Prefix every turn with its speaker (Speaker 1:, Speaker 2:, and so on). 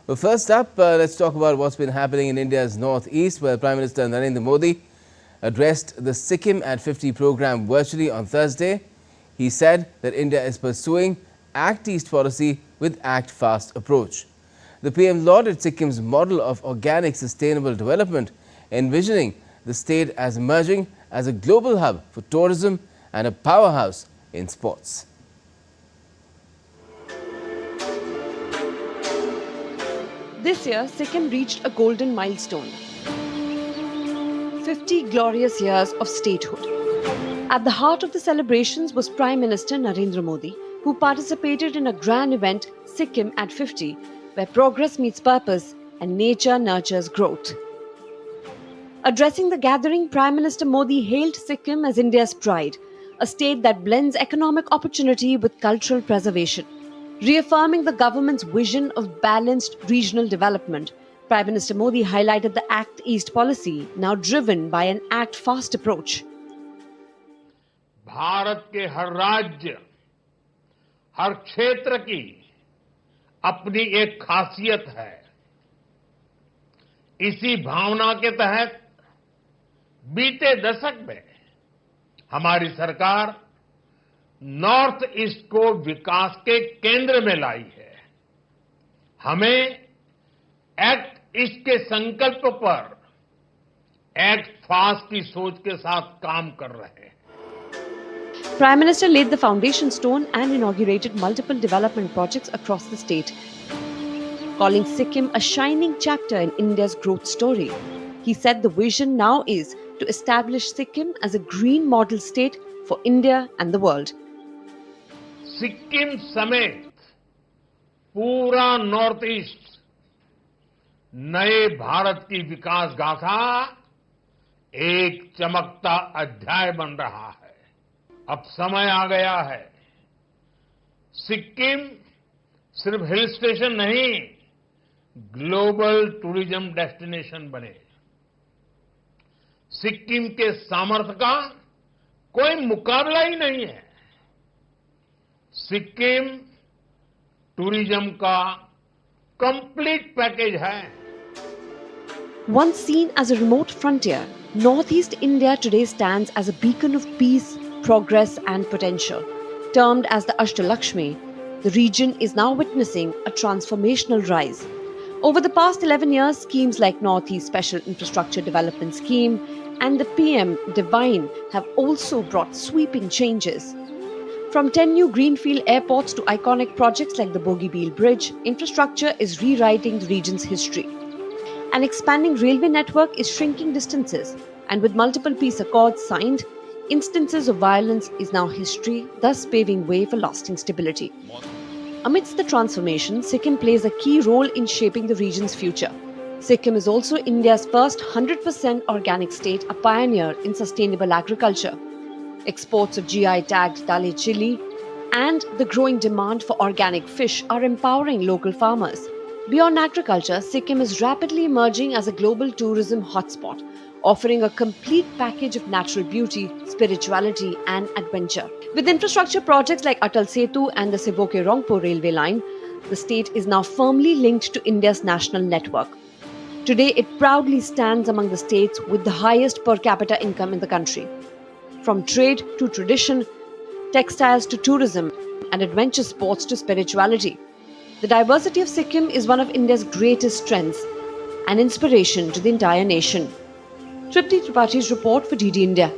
Speaker 1: Well, first up, let's talk about what's been happening in India's northeast, where Prime Minister Narendra Modi addressed the Sikkim at 50 program virtually on Thursday. He said that India is pursuing Act East policy with Act Fast approach. The PM lauded Sikkim's model of organic sustainable development, envisioning the state as emerging as a global hub for tourism and a powerhouse in sports.
Speaker 2: This year, Sikkim reached a golden milestone. 50 glorious years of statehood. At the heart of the celebrations was Prime Minister Narendra Modi, who participated in a grand event, Sikkim at 50, where progress meets purpose and nature nurtures growth. Addressing the gathering, Prime Minister Modi hailed Sikkim as India's pride, a state that blends economic opportunity with cultural preservation. Reaffirming the government's vision of balanced regional development, Prime Minister Modi highlighted the Act East policy, now driven by an Act Fast approach.
Speaker 3: Bharat के हर राज्य, हर क्षेत्र की अपनी एक खासियत है। इसी भावना के तहत बीते दशक में हमारी सरकार नॉर्थ ईस्ट को विकास के केंद्र में लाई है। हमें एक्ट ईस्ट के संकल्प पर एक्ट फास्ट की सोच के साथ काम कर रहे हैं।
Speaker 2: Prime Minister laid the foundation stone and inaugurated multiple development projects across the state, calling Sikkim a shining chapter in India's growth story. He said the vision now is to establish Sikkim as a green model state for India and the world.
Speaker 3: Sikkim समेत पूरा north east नए भारत की विकास गाथा एक चमकता अध्याय बन रहा है। अब समय आ गया है, सिक्किम सिर्फ हिल स्टेशन नहीं, ग्लोबल टूरिज्म डेस्टिनेशन बने। सिक्किम के सामर्थ्य का कोई मुकाबला ही नहीं है। सिक्किम टूरिज्म का कंप्लीट पैकेज है।
Speaker 2: Once seen as a remote frontier, Northeast India today stands as a beacon of peace, progress and potential. Termed as the Ashtalakshmi, the region is now witnessing a transformational rise. Over the past 11 years, schemes like Northeast Special Infrastructure Development Scheme and the PM Divine have also brought sweeping changes. From 10 new greenfield airports to iconic projects like the Bogibeel Bridge, infrastructure is rewriting the region's history. An expanding railway network is shrinking distances, and with multiple peace accords signed, instances of violence is now history, thus paving way for lasting stability. Amidst the transformation, Sikkim plays a key role in shaping the region's future. Sikkim is also India's first 100% organic state, a pioneer in sustainable agriculture. Exports of GI-tagged Dale chili and the growing demand for organic fish are empowering local farmers. Beyond agriculture, Sikkim is rapidly emerging as a global tourism hotspot, offering a complete package of natural beauty, spirituality and adventure. With infrastructure projects like Atal Setu and the Sevoke-Rongpo railway line, the state is now firmly linked to India's national network. Today, it proudly stands among the states with the highest per capita income in the country. From trade to tradition, textiles to tourism, and adventure sports to spirituality, the diversity of Sikkim is one of India's greatest strengths, an inspiration to the entire nation. Tripti Tripathi's report for DD India.